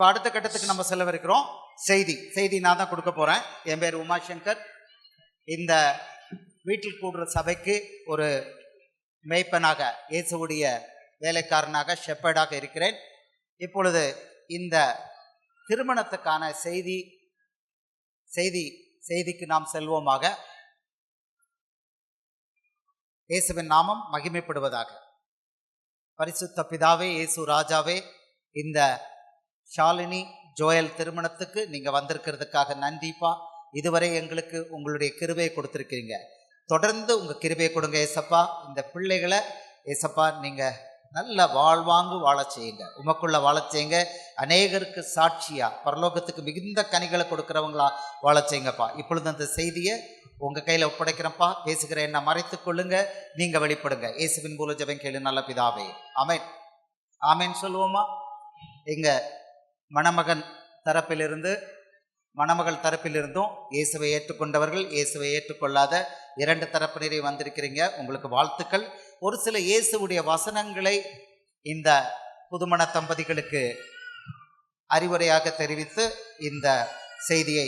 அடுத்த கட்டத்துக்கு நம்ம செல்லவிருக்கிறோம். செய்தி நான் தான் கொடுக்க போறேன். என் பேர் உமாசங்கர். இந்த வீட்டில் கூடுற சபைக்கு ஒரு மேய்ப்பனாக, இயேசுவுடைய வேலைக்காரனாக, ஷெப்பர்டாக இருக்கிறேன். இப்பொழுது இந்த திருமணத்துக்கான செய்திக்கு நாம் செல்வோமாக. இயேசுவின் நாமம் மகிமைப்படுவதாக. பரிசுத்த பிதாவே, இயேசு ராஜாவே, இந்த ஷாலினி ஜோயல் திருமணத்துக்கு நீங்க வந்திருக்கிறதுக்காக நன்றிப்பா. இதுவரை எங்களுக்கு உங்களுடைய கிருபையை கொடுத்துருக்கீங்க. தொடர்ந்து உங்க கிருபையை கொடுங்க ஏசப்பா. இந்த பிள்ளைகளை ஏசப்பா நீங்க நல்ல வாழ்வாங்கு வாழ செய்யுங்க, உமக்குள்ள வாழ செய்யுங்க. அநேகருக்கு சாட்சியா பரலோகத்துக்கு மிகுந்த கனிகளை கொடுக்கிறவங்களா வாழ செய்யுங்கப்பா. இப்பொழுது அந்த செய்தியை உங்க கையில ஒப்படைக்கிறப்பா. பேசுகிற என்ன மறைத்துக் கொள்ளுங்க, நீங்க வெளிப்படுங்க. இயேசுவின் மூலம் ஜெபம் கேளு நல்ல பிதாவே, ஆமென். ஆமென் சொல்லுவோமா? எங்க மணமகன் தரப்பிலிருந்து, மணமகள் தரப்பிலிருந்தும் இயேசுவை ஏற்றுக்கொண்டவர்கள், இயேசுவை ஏற்றுக்கொள்ளாத இரண்டு தரப்பினரை வந்திருக்கிறீங்க. உங்களுக்கு வாழ்த்துக்கள். ஒரு சில இயேசுவுடைய வசனங்களை இந்த புதுமண தம்பதிகளுக்கு அறிவுரையாக தெரிவித்து இந்த செய்தியை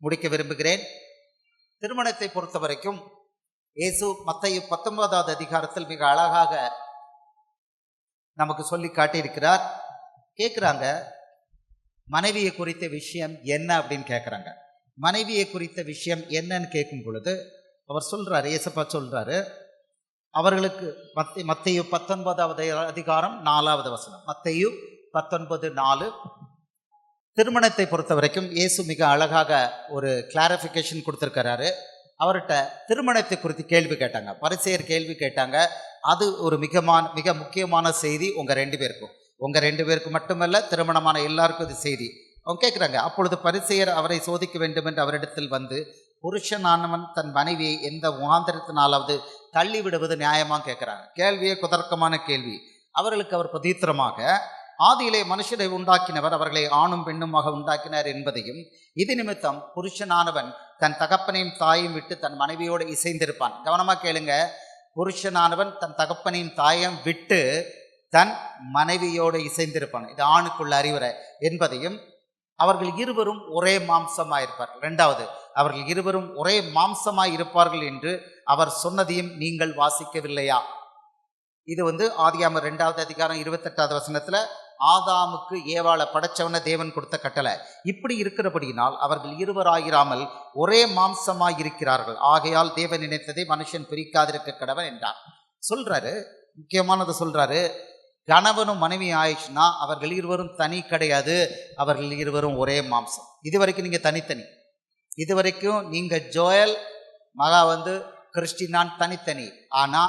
முடிக்க விரும்புகிறேன். திருமணத்தை பொறுத்த வரைக்கும் இயேசு மத்தேயு 19வது அதிகாரத்தில் மிக அழகாக நமக்கு சொல்லி காட்டியிருக்கிறார். கேட்குறாங்க, மனைவியை குறித்த விஷயம் என்ன அப்படின்னு கேட்குறாங்க. மனைவியை குறித்த விஷயம் என்னன்னு கேட்கும் பொழுது அவர் சொல்றாரு, இயேசப்பா சொல்றாரு, அவர்களுக்கு மத்தேயு 19வது அதிகாரம் 4வது வசனம், மத்தேயு 19:4. திருமணத்தை பொறுத்த வரைக்கும் இயேசு மிக அழகாக ஒரு கிளாரிஃபிகேஷன் கொடுத்துருக்கிறாரு. அவர்கிட்ட திருமணத்தை குறித்து கேள்வி கேட்டாங்க, பரிசேயர் கேள்வி கேட்டாங்க. அது ஒரு மிக முக்கியமான செய்தி உங்க ரெண்டு பேருக்கு மட்டுமல்ல, திருமணமான எல்லாருக்கும் இது செய்தி. அவங்க கேட்குறாங்க, அப்பொழுது பரிசேயர் அவரை சோதிக்க வேண்டும் என்று அவரிடத்தில் வந்து, புருஷனானவன் தன் மனைவியை எந்த முகாந்திரத்தினாலாவது தள்ளி விடுவது நியாயமாக கேட்குறாங்க. கேள்வியே குதர்க்கமான கேள்வி. அவர்களுக்கு அவர் பிரதித்திரமாக, ஆதியிலே மனுஷரை உண்டாக்கினவர் அவர்களை ஆணும் பெண்ணுமாக உண்டாக்கினார் என்பதையும், இது நிமித்தம் புருஷனானவன் தன் தகப்பனையும் தாயும் விட்டு தன் மனைவியோடு இசைந்திருப்பான். கவனமாக கேளுங்க, புருஷனானவன் தன் தகப்பனையும் தாயும் விட்டு தன் மனைவியோடு இசைந்திருப்பான், இது ஆணுக்குள்ள அறிவுரை என்பதையும், அவர்கள் இருவரும் ஒரே மாம்சமாயிருப்பார்கள். இரண்டாவது, அவர்கள் இருவரும் ஒரே மாம்சமாய் இருப்பார்கள் என்று அவர் சொன்னதையும் நீங்கள் வாசிக்கவில்லையா? இது ஆதியாகமம் 2வது அதிகாரம் 28வது வசனத்துல ஆதாமுக்கு ஏவாளை படைச்சவன தேவன் கொடுத்த கட்டளை. இப்படி இருக்கிறபடியினால் அவர்கள் இருவராயிராமல் ஒரே மாம்சமாய் இருக்கிறார்கள். ஆகையால் தேவன் நினைத்ததை மனுஷன் பிரிக்காதிருக்க கடவன் என்றார். சொல்றாரு, முக்கியமானது சொல்றாரு, கணவனும் மனைவி ஆயிடுச்சுன்னா அவர்கள் இருவரும் தனி கிடையாது, அவர்கள் இருவரும் ஒரே மாம்சம். இதுவரைக்கும் நீங்க தனித்தனி, இதுவரைக்கும் நீங்க ஜோயல் மகா கிறிஸ்டினான் தனித்தனி. ஆனா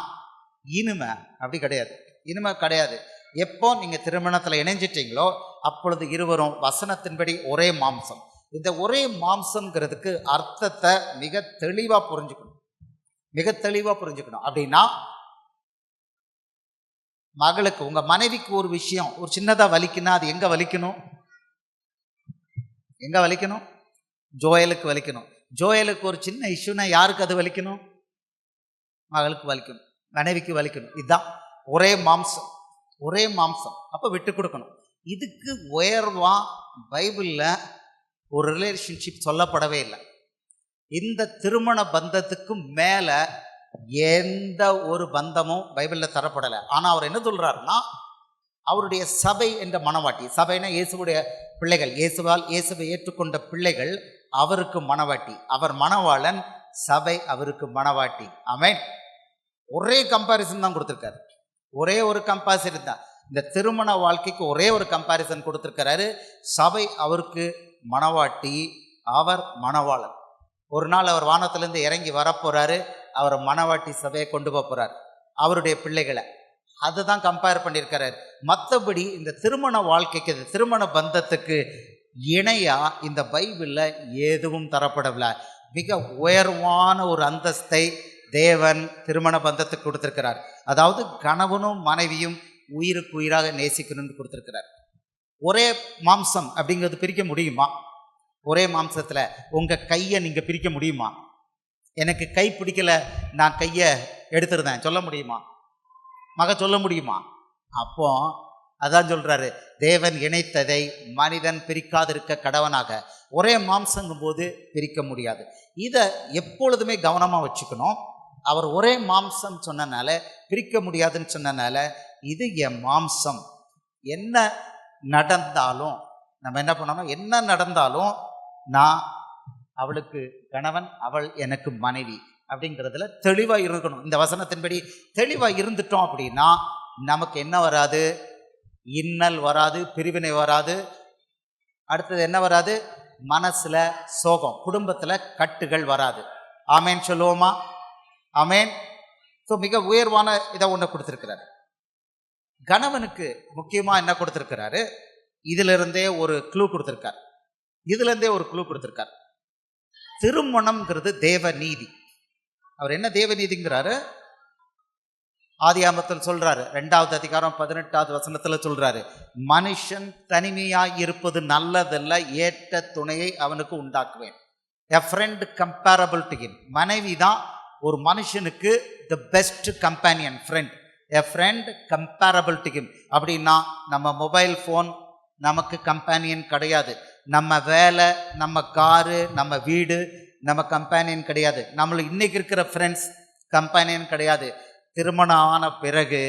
இனிமை அப்படி கிடையாது, இனிமை கிடையாது. எப்போ நீங்க திருமணத்துல இணைஞ்சிட்டீங்களோ அப்பொழுது இருவரும் வசனத்தின்படி ஒரே மாம்சம். இந்த ஒரே மாம்சம்ங்கிறதுக்கு அர்த்தத்தை மிக தெளிவா புரிஞ்சுக்கணும். அப்படின்னா, மகளுக்கு, உங்க மனைவிக்கு ஒரு விஷயம் ஒரு சின்னதா வலிக்குன்னா அது எங்க வலிக்கணும்? ஜோயலுக்கு வலிக்கணும். ஜோயலுக்கு ஒரு சின்ன இஷ்யூனா யாருக்கு அது வலிக்கணும்? மகளுக்கு வலிக்கணும், மனைவிக்கு வலிக்கணும். இதுதான் ஒரே மாம்சம். அப்ப விட்டு கொடுக்கணும். இதுக்கு உயர்வா பைபிள்ல ஒரு ரிலேஷன்ஷிப் சொல்லப்படவே இல்லை. இந்த திருமண பந்தத்துக்கு மேல எந்த ஒரு பந்தமும் பைபிள்ல தரப்படலை. ஆனா அவர் என்ன சொல்றாருன்னா, அவருடைய சபை என்ற மணவாட்டி, சபைனா இயேசுடைய பிள்ளைகள், இயேசுவை ஏற்றுக்கொண்ட பிள்ளைகள் அவருக்கு மணவாட்டி, அவர் மணவாளன், சபை அவருக்கு மணவாட்டி. ஆமென். ஒரே கம்பாரிசன் தான் கொடுத்திருக்காரு, ஒரே ஒரு கம்பாரிசன் தான். இந்த திருமண வாழ்க்கைக்கு ஒரே ஒரு கம்பாரிசன் கொடுத்திருக்கிறாரு. சபை அவருக்கு மணவாட்டி, அவர் மணவாளன். ஒரு நாள் அவர் வானத்திலிருந்து இறங்கி வரப்போறாரு, அவர் மணவாட்டி சபையை கொண்டு போறார், அவருடைய பிள்ளைகளை. அதுதான் கம்பேர் பண்ணியிருக்கிறார். மற்றபடி இந்த திருமண வாழ்க்கைக்கு, இந்த திருமண பந்தத்துக்கு இணையா இந்த பைபிள்ல எதுவும் தரப்படவில்லை. மிக உயர்வான ஒரு அந்தஸ்தை தேவன் திருமண பந்தத்துக்கு கொடுத்திருக்கிறார். அதாவது கணவனும் மனைவியும் உயிருக்கு உயிராக நேசிக்கணும்னு கொடுத்திருக்கிறார். ஒரே மாம்சம் அப்படிங்கிறது பிரிக்க முடியுமா? ஒரே மாம்சத்துல உங்க கையை நீங்க பிரிக்க முடியுமா? எனக்கு கை பிடிக்கல, நான் கையை எடுத்துருந்தேன் சொல்ல முடியுமா? சொல்ல முடியுமா? அப்போ அதான் சொல்றாரு, தேவன் இணைத்ததை மனிதன் பிரிக்காதிருக்க கடவனாக. ஒரே மாம்சங்கும் போது பிரிக்க முடியாது. இதை எப்பொழுதுமே கவனமா வச்சுக்கணும். அவர் ஒரே மாம்சம் சொன்னனால, பிரிக்க முடியாதுன்னு சொன்னனால, இது என் மாம்சம், என்ன நடந்தாலும் நம்ம என்ன பண்ணணும், என்ன நடந்தாலும் நான் அவளுக்கு கணவன், அவள் எனக்கு மனைவி அப்படிங்கிறதுல தெளிவா இருக்கணும். இந்த வசனத்தின்படி தெளிவா இருந்துட்டோம் அப்படின்னா நமக்கு என்ன வராது, இன்னல் வராது, பிரிவினை வராது. அடுத்தது என்ன வராது, மனசுல சோகம், குடும்பத்துல கட்டுகள் வராது. ஆமேன் சொல்லுவோமா? ஆமேன். ஸோ மிக உயர்வான இதை ஒன்று கொடுத்திருக்கிறாரு. கணவனுக்கு முக்கியமா என்ன கொடுத்திருக்கிறாரு, இதிலிருந்தே ஒரு க்ளூ கொடுத்திருக்கார். திருமணம்ங்கிறது தேவ நீதி. அவர் என்ன தேவ நீதிங்கிறாரு, ஆதியாகமத்தில் சொல்றாரு, 2வது அதிகாரம் 18வது வசனத்துல சொல்றாரு, மனுஷன் தனிமையாய் இருப்பது நல்லதல்ல, ஏற்ற துணையை அவனுக்கு உண்டாக்குவேன். a friend comparable to him. மனைவி தான் ஒரு மனுஷனுக்கு the best companion, friend, a friend comparable to him. அப்படின்னா நம்ம மொபைல் ஃபோன் நமக்கு கம்பேனியன் கிடையாது, நம்ம வேலை, நம்ம காரு, நம்ம வீடு நம்ம கம்பேனியன் கிடையாது, நம்மளுக்கு இன்னைக்கு இருக்கிற ஃப்ரெண்ட்ஸ் கம்பேனியன் கிடையாது. திருமணம் ஆன பிறகு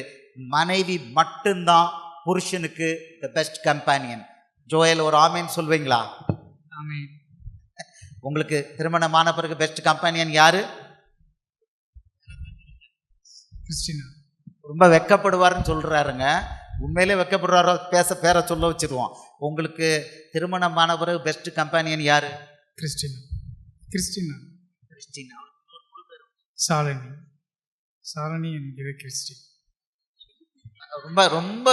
மனைவி மட்டும்தான் புருஷனுக்கு த பெஸ்ட் கம்பேனியன். ஜோயல் ஒரு ஆமேன் சொல்வீங்களா? ஆமென். உங்களுக்கு திருமணமான பிறகு பெஸ்ட் கம்பேனியன் யாரு? கிறிஸ்டினா. ரொம்ப வெக்கப்படுவாருன்னு சொல்றாருங்க. உண்மையிலே வெக்கப்படுறாரோ, பேரை சொல்ல வச்சிருவோம். உங்களுக்கு திருமணமான பிறகு பெஸ்ட் கம்பேனியன் யாரு? Christina. Christina. Christina. Shalini. Shalini என்கிற கிறிஸ்டி. ரொம்ப ரொம்ப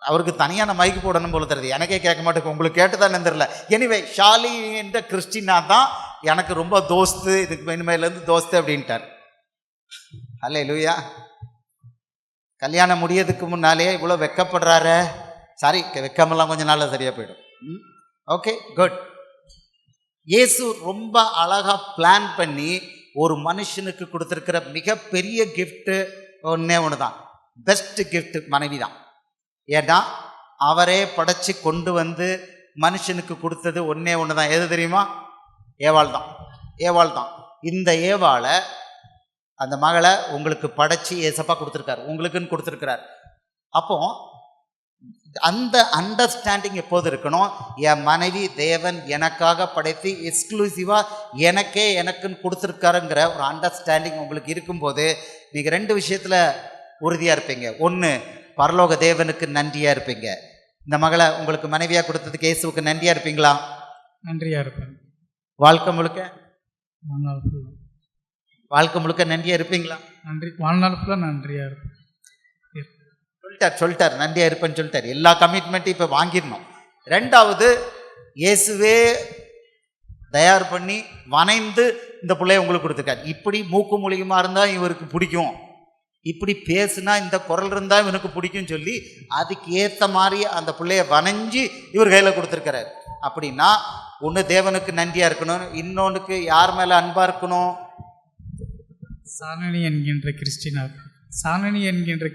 அவருக்கு தனியான மைக்கு போடணும் போல தெரியுது. எனக்கே கேட்க மாட்டேங்க, உங்களுக்கு கேட்டுதான் தெரியல. எனிவே, ஷாலி என்ற கிறிஸ்டினா தான் எனக்கு ரொம்ப தோஸ்து, இதுக்கு இனிமேலேருந்து தோஸ்து அப்படின்ட்டார். அல்லேலூயா. கல்யாணம் முடியறதுக்கு முன்னாலே இவ்வளோ வெக்கப்படுறாரு. சாரி, வெக்கமெல்லாம் கொஞ்சம் நாள்ல சரியா போயிடும். Okay, good. இயேசு ரொம்ப அழகா பிளான் பண்ணி ஒரு மனுஷனுக்கு கொடுத்திருக்கிற மிகப்பெரிய கிஃப்ட் ஒன்னே ஒன்று தான், பெஸ்ட் கிஃப்ட் மனைவி தான். ஏன்னா அவரே படைச்சு கொண்டு வந்து மனுஷனுக்கு கொடுத்தது ஒன்னே ஒன்று தான். எது தெரியுமா? ஏவாள் தான். இந்த ஏவாளை, அந்த மகளை உங்களுக்கு படைச்சு ஏசப்பா கொடுத்துருக்காரு, உங்களுக்குன்னு கொடுத்துருக்கிறார். அப்போ அந்த அண்டர்ஸ்டாண்டிங் எப்போது இருக்கணும், என் மனைவி தேவன் எனக்காக படைத்து எக்ஸ்க்ளூசிவா எனக்குன்னு கொடுத்துருக்காருங்கிற ஒரு அண்டர்ஸ்டாண்டிங் உங்களுக்கு இருக்கும்போது நீங்க 2 விஷயத்துல உறுதியா இருப்பீங்க. ஒன்று, பரலோக தேவனுக்கு நன்றியா இருப்பீங்க. இந்த மகளை உங்களுக்கு மனைவியா கொடுத்ததுக்கு இயேசுவுக்கு நன்றியா இருப்பீங்களா? நன்றியா இருப்பேன். வாழ்க்கை முழுக்க நன்றியா இருப்பீங்களா? நன்றி. வாழ்நாள் ஃபுல்லாக நன்றியா இருப்பேன். சொல்லிட்டார் நன்றியா இருப்பேன்னு சொல்லிட்டார். எல்லா கமிட்மெண்ட்டும் இப்போ வாங்கிடணும். 2வது, இயேசுவே தயார் பண்ணி வனைந்து இந்த பிள்ளைய உங்களுக்கு கொடுத்துருக்காரு. இப்படி மூக்கு மூலிகமா இருந்தா இவருக்கு பிடிக்கும், இப்படி பேசுனா இந்த குரல் இருந்தா இவனுக்கு பிடிக்கும் சொல்லி அதுக்கு ஏற்ற மாதிரி அந்த பிள்ளைய வனைஞ்சு இவர் கையில கொடுத்துருக்கிறார். அப்படின்னா ஒன்று தேவனுக்கு நன்றியா இருக்கணும், இன்னொன்றுக்கு யார் மேல அன்பா இருக்கணும்? சாலினி என்கின்ற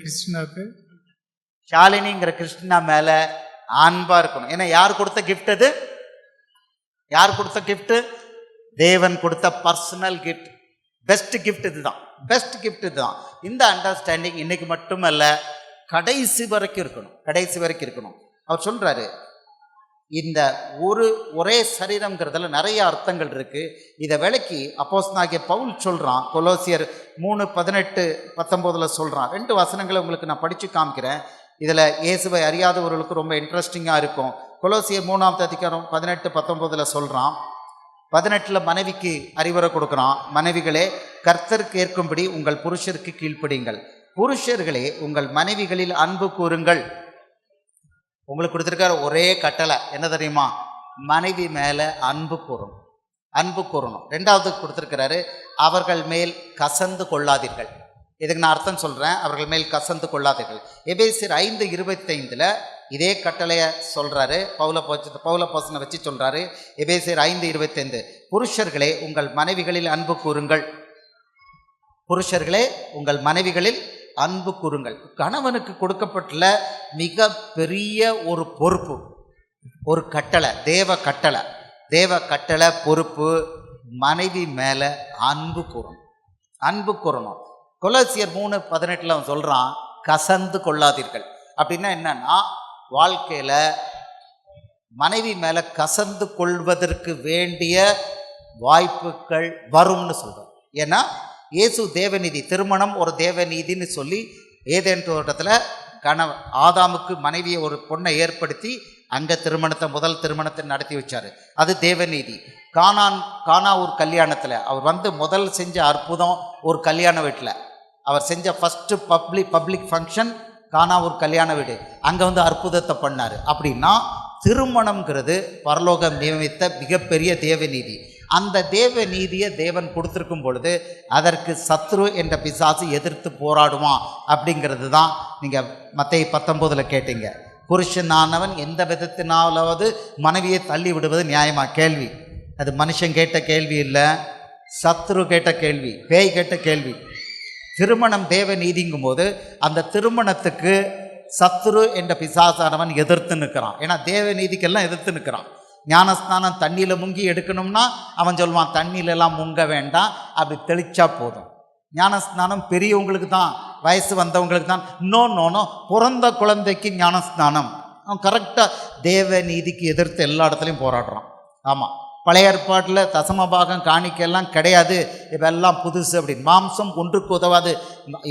கிறிஸ்டினாவுக்கு ஷாலினிங்கிற கிறிஸ்டினா மேல அன்பா இருக்கணும். ஏன்னா யார் கொடுத்த கிஃப்ட் அது? யார் கொடுத்த கிஃப்ட்? தேவன் கொடுத்த பர்சனல் கிஃப்ட். பெஸ்ட் கிஃப்ட் இதுதான். இந்த அண்டர்ஸ்டாண்டிங் இன்னைக்கு மட்டுமல்ல, கடைசி வரைக்கும் இருக்கணும். அவர் சொல்றாரு, இந்த ஒரே சரீரம்ங்கிறதுல நிறைய அர்த்தங்கள் இருக்கு. இதை விளக்கி அப்போஸ்தலனாகிய பவுல் சொல்றான். கொலோசியர் 3:18-19 சொல்றான். 2 வசனங்களை உங்களுக்கு நான் படிச்சு காமிக்கிறேன். இதுல இயேசுவை அறியாதவர்களுக்கு ரொம்ப இன்ட்ரெஸ்டிங்கா இருக்கும். கொலோசியர் 3வது அதிகாரம் 18-19 சொல்றான். 18 மனைவிக்கு அறிவுரை கொடுக்குறான். மனைவிகளே, கர்த்தருக்கு ஏற்கும்படி உங்கள் புருஷருக்கு கீழ்ப்படியுங்கள். புருஷர்களே, உங்கள் மனைவிகளில் அன்பு கூறுங்கள். உங்களுக்கு கொடுத்துருக்காரு ஒரே கட்டளை, என்ன தெரியுமா? மனைவி மேல அன்பு கூறணும். 2வது கொடுத்துருக்கிறாரு, அவர்கள் மேல் கசந்து கொள்ளாதீர்கள். இதுக்கு நான் அர்த்தம் சொல்றேன், அவர்கள் மேல் கசந்து கொள்ளாதீர்கள். எபேசியர் 5:25 இதே கட்டளைய சொல்றாரு. பவுலப்போஸ்தலனை வச்சு சொல்றாரு. எபேசியர் 5:25, புருஷர்களே உங்கள் மனைவிகளில் அன்பு கூறுங்கள். புருஷர்களே உங்கள் மனைவிகளில் அன்பு கூறுங்கள். கணவனுக்கு கொடுக்கப்பட்டுள்ள மிக பெரிய ஒரு பொறுப்பு, ஒரு கட்டளை, தேவ கட்டளை பொறுப்பு. மனைவி மேல அன்பு கூறணும். கொலோசியர் 3:18 அவன் சொல்றான், கசந்து கொள்ளாதீர்கள். அப்படின்னா என்னன்னா, வாழ்க்கையில மனைவி மேல கசந்து கொள்வதற்கு வேண்டிய வாய்ப்புகள் வரும்னு சொல்றோம். ஏன்னா இயேசு தேவநீதி, திருமணம் ஒரு தேவநீதின்னு சொல்லி ஏதேன் தோட்டத்தில் ஆதாமுக்கு மனைவியை ஒரு பொண்ணை ஏற்படுத்தி அங்கே முதல் திருமணத்தை நடத்தி வச்சார். அது தேவநீதி. கானாவூர் கல்யாணத்தில் அவர் முதல் செஞ்ச அற்புதம், ஒரு கல்யாண வீட்டில் அவர் செஞ்ச ஃபஸ்ட்டு பப்ளிக் ஃபங்க்ஷன் கானாவூர் கல்யாண வீடு. அங்கே அற்புதத்தை பண்ணார். அப்படின்னா திருமணம்ங்கிறது பரலோகம் நியமித்த மிகப்பெரிய தேவநீதி. அந்த தேவநீதியை தேவன் கொடுத்துருக்கும் பொழுது அதற்கு சத்ரு என்ற பிசாசு எதிர்த்து போராடுவான். அப்படிங்கிறது தான் நீங்கள் மத்தேயு 19 கேட்டீங்க. புருஷனானவன் எந்த விதத்தினாலாவது மனைவியை தள்ளி விடுவது நியாயமா? கேள்வி. அது மனுஷன் கேட்ட கேள்வி இல்லை, சத்ரு கேட்ட கேள்வி, பேய் கேட்ட கேள்வி. திருமணம் தேவ நீதிங்கும் போது அந்த திருமணத்துக்கு சத்ரு என்ற பிசாசானவன் எதிர்த்து நிற்கிறான். ஏன்னா தேவ நீதிக்கெல்லாம் எதிர்த்து நிற்கிறான். ஞானஸ்நானம் தண்ணியில் முங்கி எடுக்கணும்னா அவன் சொல்லுவான், தண்ணியிலெல்லாம் முங்க வேண்டாம், அப்படி தெளிச்சா போதும். ஞானஸ்நானம் பெரியவங்களுக்கு தான், வயசு வந்தவங்களுக்கு தான். நோ, பிறந்த குழந்தைக்கு ஞானஸ்நானம். அவன் கரெக்டாக தேவ நீதிக்கு எதிர்த்து எல்லா இடத்துலையும் போராடுறான். ஆமாம், பழைய ஏற்பாட்டில் தசமபாகம் காணிக்கையெல்லாம் கிடையாது, இதெல்லாம் புதுசு அப்படின்னு. மாம்சம் ஒன்றுக்கு உதவாது,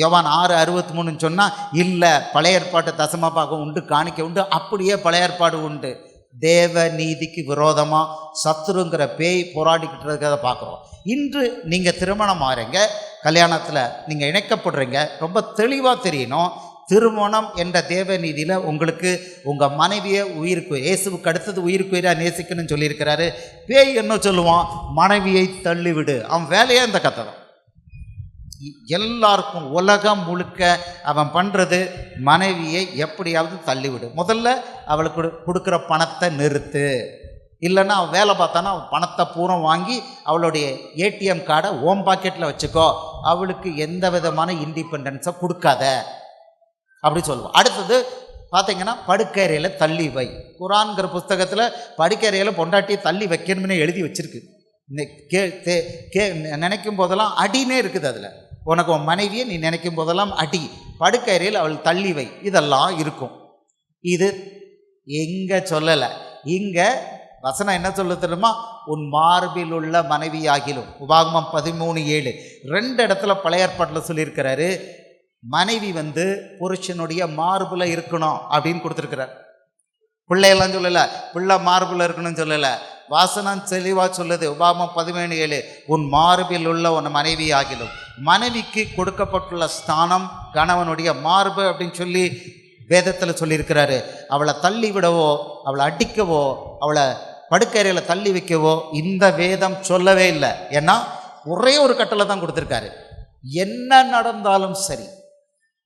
யோவான் 6:63 சொன்னால் இல்லை, பழைய ஏற்பாட்டு தசமபாகம் உண்டு, காணிக்கை உண்டு, அப்படியே பழைய ஏற்பாடு உண்டு. தேவ நீதிக்கு விரோதமாக சத்துருங்கிற பேய் போராடிக்கிட்டு இருக்கிறத பார்க்குறோம். இன்று நீங்கள் திருமணம் ஆகிறீங்க, கல்யாணத்தில் நீங்கள் இணைக்கப்படுறீங்க, ரொம்ப தெளிவாக தெரியணும். திருமணம் என்ற தேவ நீதியில் உங்களுக்கு உங்கள் மனைவியை உயிருக்கு, இயேசுவுக்கு அடுத்தது உயிருக்குயிராக நேசிக்கணும்னு சொல்லியிருக்கிறாரு. பேய் என்ன சொல்லுவான்? மனைவியை தள்ளிவிடு. அவன் வேலையே இந்த கதை தான். எல்லாருக்கும் உலகம் முழுக்க அவன் பண்ணுறது மனைவியை எப்படியாவது தள்ளிவிடு. முதல்ல அவளுக்கு கொடுக்குற பணத்தை நிறுத்து, இல்லைன்னா அவன் வேலை பார்த்தானா அவன் பணத்தை பூரா வாங்கி அவளுடைய ஏடிஎம் கார்டை ஓம் பாக்கெட்டில் வச்சுக்கோ, அவளுக்கு எந்த விதமான இண்டிபெண்டன்ஸை கொடுக்காத அப்படி சொல்லுவான். அடுத்தது பார்த்தீங்கன்னா படுக்கறையில் தள்ளி வை. குரான்கிற புஸ்தகத்தில் படுக்கறையில் பொண்டாட்டியை தள்ளி வைக்கணும்னு எழுதி வச்சிருக்கு. நினைக்கும் போதெல்லாம் அடினே இருக்குது. அதில் உனக்கு உன் மனைவியை நீ நினைக்கும் போதெல்லாம் அடி, படுக்கறையில் அவள் தள்ளி வை, இதெல்லாம் இருக்கும். இது எங்கே சொல்லலை. இங்கே வசனம் என்ன சொல்ல தெரியுமா? உன் மார்பில் உள்ள மனைவி ஆகிலும். உபாகமம் 13:7 2 இடத்துல பழைய ஏற்பாட்டில் சொல்லியிருக்கிறாரு. மனைவி புருஷனுடைய மார்பில் இருக்கணும் அப்படின்னு கொடுத்துருக்கிறார். பிள்ளையெல்லாம் சொல்லலை, பிள்ளை மார்பில் இருக்கணும்னு சொல்லலை. வாசனம் தெளிவாக சொல்லுது. உபாகமம் 13:7 உன் மார்பில் உள்ள உன் மனைவி ஆகிலும். மனைவிக்கு கொடுக்கப்பட்டுள்ள ஸ்தானம் கணவனுடைய மார்பு அப்படின்னு சொல்லி வேதத்தில் சொல்லியிருக்கிறாரு. அவளை தள்ளி விடவோ, அவளை அடிக்கவோ, அவளை படுக்கறையில் தள்ளி வைக்கவோ இந்த வேதம் சொல்லவே இல்லை. ஏன்னா ஒரே ஒரு கட்டளை தான் கொடுத்துருக்காரு. என்ன நடந்தாலும் சரி,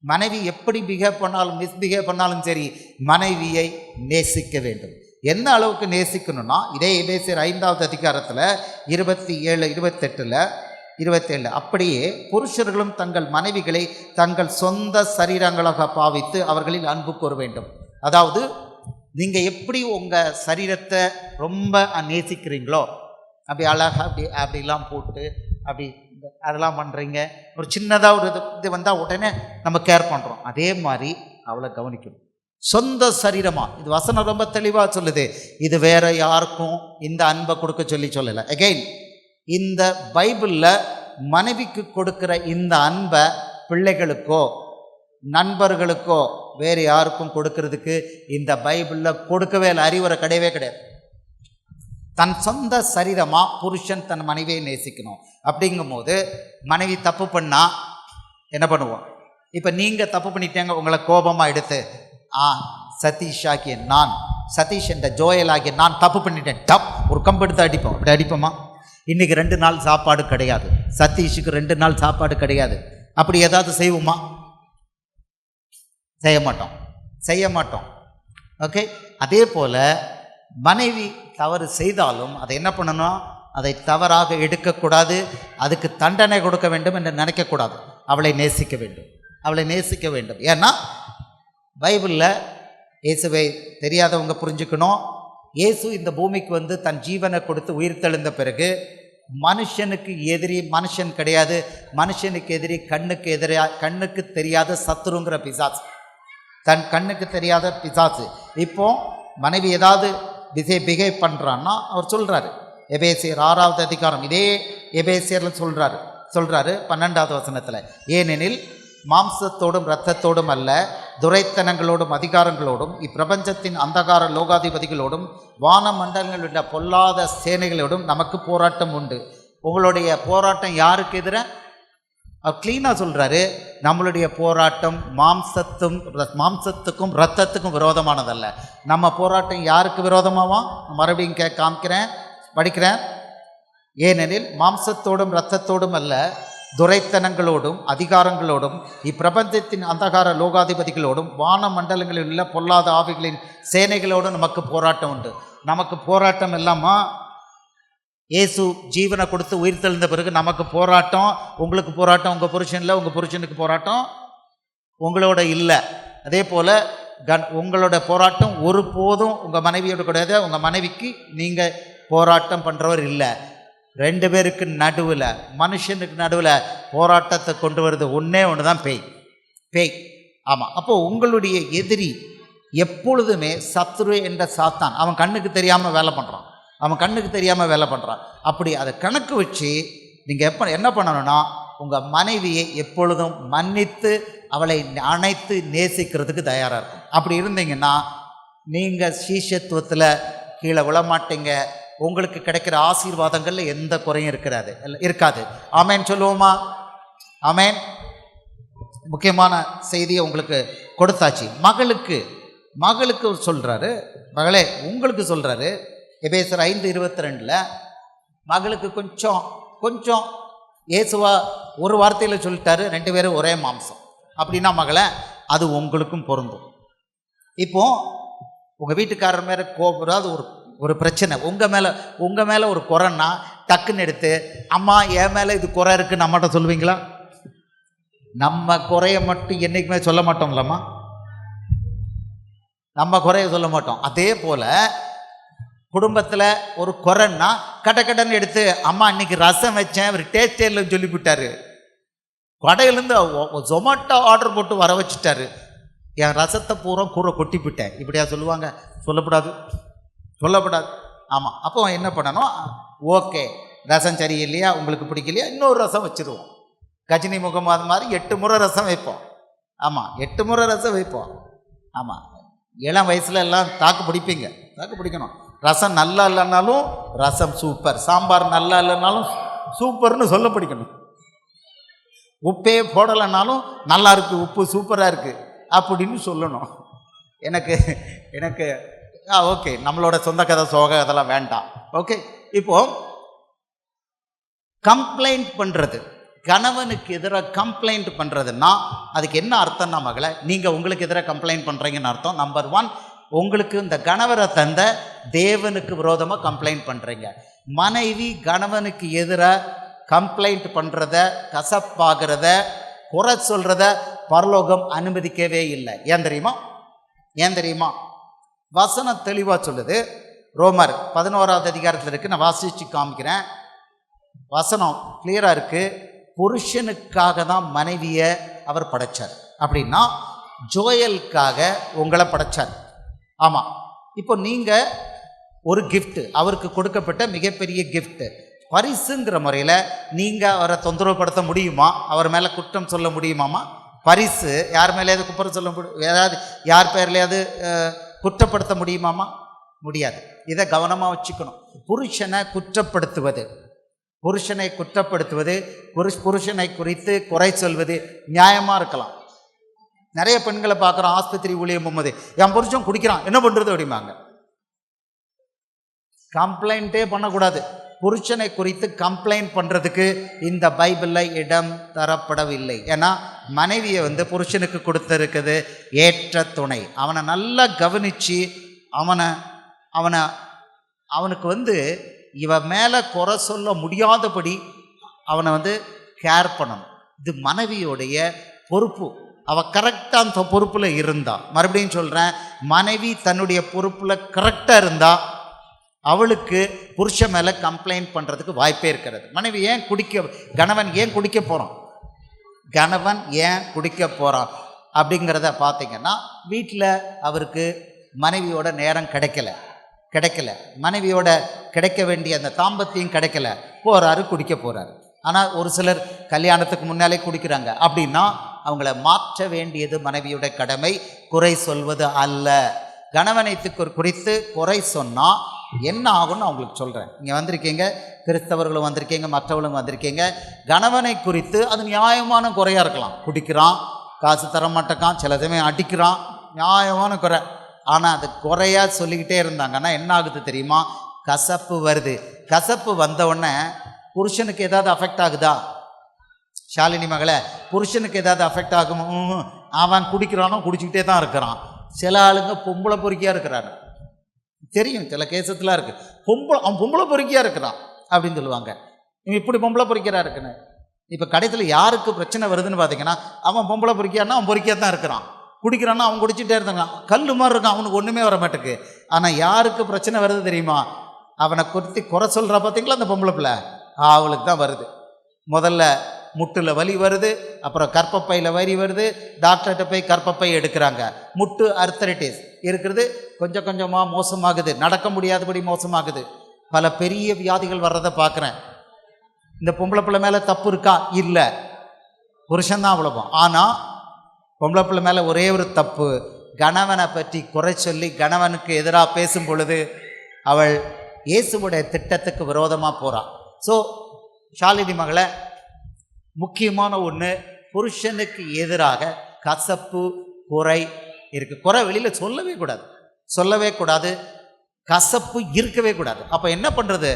மனைவி எப்படி பிஹேவ் பண்ணாலும், மிஸ்பிஹேவ் பண்ணாலும் சரி, மனைவியை நேசிக்க வேண்டும். என்ன அளவுக்கு நேசிக்கணும்னா, இதே எபேசியர் 5வது அதிகாரத்தில் 27, 28, அப்படியே புருஷர்களும் தங்கள் மனைவிகளை தங்கள் சொந்த சரீரங்களாக பாவித்து அவர்களில் அன்பு கூற வேண்டும். அதாவது நீங்கள் எப்படி உங்கள் சரீரத்தை ரொம்ப நேசிக்கிறீங்களோ, அப்படி அழகாக அப்படிலாம் போட்டு அப்படி அதெல்லாம் பண்ணுறீங்க. ஒரு சின்னதாக ஒரு இது வந்தால் உடனே நம்ம கேர் பண்ணுறோம். அதே மாதிரி அவளை கவனிக்கணும். சொந்த சரீரமாக, இது வசனம் ரொம்ப தெளிவாக சொல்லுது. இது வேற யாருக்கும் இந்த அன்பை கொடுக்க சொல்லலை. அகெயின் இந்த பைபிளில் மனைவிக்கு கொடுக்குற இந்த அன்பை பிள்ளைகளுக்கோ நண்பர்களுக்கோ வேறு யாருக்கும் கொடுக்கறதுக்கு இந்த பைபிளில் கொடுக்கவே இல்லை. அறிவுரை கிடையாது. தன் சொந்த சரீரமாக புருஷன் தன் மனைவியை நேசிக்கணும். அப்படிங்கும் போது மனைவி தப்பு பண்ணால் என்ன பண்ணுவோம்? இப்போ நீங்கள் தப்பு பண்ணிட்டேங்க, உங்களை கோபமாக எடுத்து சதீஷ் ஆகிய நான், சதீஷ் என்ற ஜோயல் ஆகிய நான் தப்பு பண்ணிட்டேன், ஒரு கம்பு எடுத்து அடிப்போம். அப்படி அடிப்போமா? இன்றைக்கி 2 நாள் சாப்பாடு கிடையாது, சதீஷுக்கு 2 நாள் சாப்பாடு கிடையாது, அப்படி ஏதாவது செய்வோமா? செய்ய மாட்டோம். ஓகே. அதே போல் மனைவி தவறு செய்தாலும் அதை என்ன பண்ணணும்? அதை தவறாக எடுக்கக்கூடாது, அதுக்கு தண்டனை கொடுக்க வேண்டும் என்று நினைக்கக்கூடாது. அவளை நேசிக்க வேண்டும். அவளை நேசிக்க வேண்டும். ஏன்னா பைபிளில் இயேசுவை தெரியாதவங்க புரிஞ்சுக்கணும். இயேசு இந்த பூமிக்கு வந்து தன் ஜீவனை கொடுத்து உயிர்த்தெழுந்த பிறகு மனுஷனுக்கு எதிரி மனுஷன் கிடையாது, மனுஷனுக்கு எதிரி கண்ணுக்கு தெரியாத சத்துருங்கிற பிசாசு, தன் கண்ணுக்கு தெரியாத பிசாசு. இப்போ மனைவி ஏதாவது பிஹேவ் பண்ணுறான்னா அவர் சொல்கிறாரு, எபேசியர் 6வது அதிகாரம் இதே எபேசியரில் சொல்கிறாரு 12வது வசனத்தில், ஏனெனில் மாம்சத்தோடும் இரத்தத்தோடும் அல்ல, துரைத்தனங்களோடும் அதிகாரங்களோடும் இப்பிரபஞ்சத்தின் அந்தகார லோகாதிபதிகளோடும் வானமண்டலங்களில் உள்ள பொல்லாத சேனைகளோடும் நமக்கு போராட்டம் உண்டு. உங்களுடைய போராட்டம் யாருக்கு எதிராக? அவர் கிளீனாக சொல்கிறாரு, நம்மளுடைய போராட்டம் மாம்சத்துக்கும் இரத்தத்துக்கும் விரோதமானதல்ல. நம்ம போராட்டம் யாருக்கு விரோதமாவா? மறுபடியும் காமிக்கிறேன், படிக்கிறேன். ஏனெனில் மாம்சத்தோடும் இரத்தத்தோடும் அல்ல, துரைத்தனங்களோடும் அதிகாரங்களோடும் இப்பிரபஞ்சத்தின் அந்தகார லோகாதிபதிகளோடும் வான மண்டலங்களில் உள்ள பொல்லாத ஆவிகளின் சேனைகளோடும் நமக்கு போராட்டம் உண்டு. நமக்கு போராட்டம் இல்லாமா? இயேசு ஜீவனை கொடுத்து உயிர் தெழுந்த பிறகு நமக்கு போராட்டம். உங்களுக்கு போராட்டம் உங்கள் புருஷன் இல்லை, உங்கள் புருஷனுக்கு போராட்டம் உங்களோட இல்லை. அதே போல் உங்களோட போராட்டம் ஒருபோதும் உங்கள் மனைவியோட கிடையாது, உங்கள் மனைவிக்கு நீங்கள் போராட்டம் பண்ணுறவர் இல்லை. 2 பேருக்கு நடுவில், மனுஷனுக்கு நடுவில் போராட்டத்தை கொண்டு வருது ஒன்று தான் பேய். ஆமாம். அப்போது உங்களுடைய எதிரி எப்பொழுதுமே சத்ரு என்ற சாத்தான். அவன் கண்ணுக்கு தெரியாமல் வேலை பண்ணுறான். அப்படி அதை கணக்கு வச்சு நீங்கள் என்ன பண்ணணும்னா, உங்கள் மனைவியை எப்பொழுதும் மன்னித்து அவளை அணைத்து நேசிக்கிறதுக்கு தயாராக இருக்கும். அப்படி இருந்தீங்கன்னா நீங்கள் சீஷத்துவத்தில் கீழே விழமாட்டீங்க. உங்களுக்கு கிடைக்கிற ஆசீர்வாதங்களில் எந்த குறையும் இருக்காது. ஆமேன் சொல்லுவோமா? ஆமேன். முக்கியமான செய்தியை உங்களுக்கு கொடுத்தாச்சு. மகளுக்கு சொல்கிறாரு, மகளே உங்களுக்கு சொல்கிறாரு, எபேசியர் 5:22 மகளுக்கு கொஞ்சம் இயேசுவா ஒரு வார்த்தையில் சொல்லிட்டாரு, 2 பேரும் ஒரே மாம்சம். அப்படின்னா மகளே, அது உங்களுக்கும் பொருந்தும். இப்போ உங்கள் வீட்டுக்காரர் மேலே கோபுறாது ஒரு பிரச்சனை, உங்கள் மேலே ஒரு குறைன்னா டக்குன்னு எடுத்து, அம்மா என் மேலே இது குறை இருக்குன்னு நம்மகிட்ட சொல்லுவீங்களா? நம்ம குறைய மட்டும் என்றைக்குமே சொல்ல மாட்டோம்லம்மா, நம்ம குறைய சொல்ல மாட்டோம். அதே போல் குடும்பத்தில் ஒரு குறைன்னா கடன்னு எடுத்து, அம்மா இன்னைக்கு ரசம் வச்சேன், ஒரு டேஸ்டே இல்லைன்னு சொல்லிவிட்டாரு, கடையிலேருந்து ஜொமேட்டோ ஆர்டர் போட்டு வர வச்சுட்டாரு, என் ரசத்தை பூரா கூரை கொட்டிவிட்டேன், இப்படியா சொல்லுவாங்க? சொல்லக்கூடாது. ஆமாம். அப்போ என்ன பண்ணணும்? ஓகே, ரசம் சரியில்லையா, உங்களுக்கு பிடிக்கலையா, இன்னொரு ரசம் வச்சுருவோம். கஜினி முகமாது மாதிரி 8 முறை ரசம் வைப்போம். ஆமாம், 8 முறை ரசம் வைப்போம். ஆமாம், இளம் வயசுல எல்லாம் தாக்கு பிடிக்கணும். ரசம் நல்லா இல்லைன்னாலும் ரசம் சூப்பர், சாம்பார் நல்லா இல்லைன்னாலும் சூப்பர்னு சொல்ல பிடிக்கணும். உப்பே போடலைன்னாலும் நல்லா இருக்குது, உப்பு சூப்பராக இருக்குது அப்படின்னு சொல்லணும். எனக்கு ஓகே, நம்மளோட சொந்த கதை சோக அதெல்லாம் வேண்டாம். ஓகே, இப்போ கம்ப்ளைண்ட் பண்ணுறது, கணவனுக்கு எதிராக கம்ப்ளைண்ட் பண்ணுறதுன்னா அதுக்கு என்ன அர்த்தம்னா மகளை, நீங்கள் உங்களுக்கு எதிராக கம்ப்ளைண்ட் பண்ணுறீங்கன்னு அர்த்தம். நம்பர் 1, உங்களுக்கு இந்த கணவரை தந்த தேவனுக்கு விரோதமாக கம்ப்ளைண்ட் பண்ணுறீங்க. மனைவி கணவனுக்கு எதிராக கம்ப்ளைண்ட் பண்ணுறத, கசப்பாகிறத, குறை சொல்கிறத பரலோகம் அனுமதிக்கவே இல்லை. ஏன் தெரியுமா? வசனம் தெளிவாக சொல்லுது. ரோமர் 11வது அதிகாரத்தில் இருக்குது, நான் வாசித்து காமிக்கிறேன். வசனம் கிளியராக இருக்குது. புருஷனுக்காக தான் மனைவியை அவர் படைச்சார். அப்படின்னா ஜோயலுக்காக உங்களை படைச்சார். ஆமாம். இப்போ நீங்கள் ஒரு கிஃப்ட்டு, அவருக்கு கொடுக்கப்பட்ட மிகப்பெரிய கிஃப்ட்டு, பரிசுங்கிற முறையில் நீங்கள் அவரை தொந்தரவுப்படுத்த முடியுமா? அவர் மேலே குற்றம் சொல்ல முடியுமாமா? பரிசு யார் மேலேயாவது குற்றம் சொல்ல ஏதாவது யார் பேர்லையாவது குற்றப்படுத்த முடியுமாமா? முடியாது. இதை கவனமாக வச்சுக்கணும். புருஷனை குற்றப்படுத்துவது, புருஷனை குறித்து குறை சொல்வது நியாயமாக இருக்கலாம். நிறைய பெண்களை பார்க்குறோம், ஆஸ்பத்திரி ஊழியம் போகும்போது, என் புருஷன் குடிக்கிறான் என்ன பண்ணுறது அப்படிம்பாங்க. கம்ப்ளைண்ட்டே பண்ணக்கூடாது. புருஷனை குறித்து கம்ப்ளைண்ட் பண்ணுறதுக்கு இந்த பைபிளில் இடம் தரப்படவில்லை. ஏன்னா மனைவியை புருஷனுக்கு கொடுத்துருக்குது ஏற்ற துணை. அவனை நல்லா கவனித்து அவனுக்கு இவன் மேலே குறை சொல்ல முடியாதபடி அவனை கேர் பண்ணணும். இது மனைவியோடைய பொறுப்பு. அவள் கரெக்டாக அந்த பொறுப்பில் இருந்தா. மறுபடியும் சொல்கிறேன், மனைவி தன்னுடைய பொறுப்பில் கரெக்டாக இருந்தா அவளுக்கு புருஷன் மேலே கம்ப்ளைண்ட் பண்ணுறதுக்கு வாய்ப்பே இருக்கிறது. மனைவி ஏன் கணவன் ஏன் குடிக்க போகிறான், கணவன் ஏன் குடிக்க போகிறான் அப்படிங்கிறத பார்த்தீங்கன்னா, வீட்டில் அவருக்கு மனைவியோட நேரம் கிடைக்கல, மனைவியோட கிடைக்க வேண்டிய அந்த தாம்பத்தியம் கிடைக்கல, போகிறாரு, குடிக்க போகிறாரு. ஆனால் ஒரு சிலர் கல்யாணத்துக்கு முன்னாலே குடிக்கிறாங்க. அப்படின்னா அவங்கள மாற்ற வேண்டியது மனைவியோட கடமை, குறை சொல்வது அல்ல. கணவனை குறித்து குறை சொன்னால் என்ன ஆகும்னு அவங்களுக்கு சொல்கிறேன். இங்கே வந்திருக்கீங்க, கிறிஸ்தவர்களும் வந்திருக்கீங்க, மற்றவர்களும் வந்திருக்கீங்க. கணவனை குறித்து அது நியாயமான குறையாக இருக்கலாம். குடிக்கிறான், காசு தர மாட்டேக்கான், சில சமயம் அடிக்கிறான், நியாயமான குறை. ஆனால் அது குறையாக சொல்லிக்கிட்டே இருந்தாங்கன்னா என்ன ஆகுது தெரியுமா? கசப்பு வருது. கசப்பு வந்தவுடனே புருஷனுக்கு ஏதாவது அஃபெக்ட் ஆகுதா? ஷாலினி மகளே, புருஷனுக்கு ஏதாவது அஃபெக்ட் ஆகும்? அவன் குடிக்கிறானோ, குடிச்சிக்கிட்டே தான் இருக்கிறான். சில ஆளுங்க பொம்பளை பொறுக்கியாக இருக்கிறாங்க, தெரியும், சில கேசத்துலாம் இருக்குது. அவன் பொம்பளை பொறுக்கியாக இருக்கிறான் அப்படின்னு சொல்லுவாங்க. இவன் இப்படி பொம்பளை பொறுக்கியாக இருக்குன்னு. இப்போ கடைசியில் யாருக்கு பிரச்சனை வருதுன்னு பார்த்தீங்கன்னா, அவன் பொம்பளை பொறுக்கியான்னா அவன் பொறுக்கியாக தான் இருக்கிறான், குடிக்கிறான்னா அவன் குடிச்சிட்டே இருந்தாங்க, கல் மாதிரி இருக்கான், அவனுக்கு ஒன்றுமே வர மாட்டேக்கு. ஆனால் யாருக்கு பிரச்சனை வருது தெரியுமா? அவனை குறித்து குறை சொல்கிறா பார்த்தீங்களா அந்த பொம்பளை பிள்ளை, அவளுக்கு தான் வருது. முதல்ல முட்டில் வலி வருது, அப்புறம் கர்ப்பப்பையில் வலி வருது, டாக்டர்கிட்ட போய் கர்ப்பப்பை எடுக்கிறாங்க. முட்டு அர்த்தரைட்டிஸ் இருக்கிறது, கொஞ்சம் கொஞ்சமாக மோசமாகுது, நடக்க முடியாதபடி மோசமாகுது, பல பெரிய வியாதிகள் வர்றதை பார்க்குறேன். இந்த பொம்பளை பிள்ளை மேலே தப்பு இருக்கா? இல்லை, புருஷன்தான் அவ்வளோவும். ஆனால் பொம்பளை பிள்ளை மேலே ஒரே ஒரு தப்பு, கணவனை பற்றி குறை சொல்லி கணவனுக்கு எதிராக பேசும் பொழுது அவள் இயேசுவுடைய திட்டத்துக்கு விரோதமாக போகிறாள். ஸோ ஷாலினி மகளை, முக்கியமான ஒன்று, புருஷனுக்கு எதிராக கசப்பு குறை இருக்குது. குறை வெளியில் சொல்லவே கூடாது, கசப்பு இருக்கவே கூடாது. அப்போ என்ன பண்ணுறது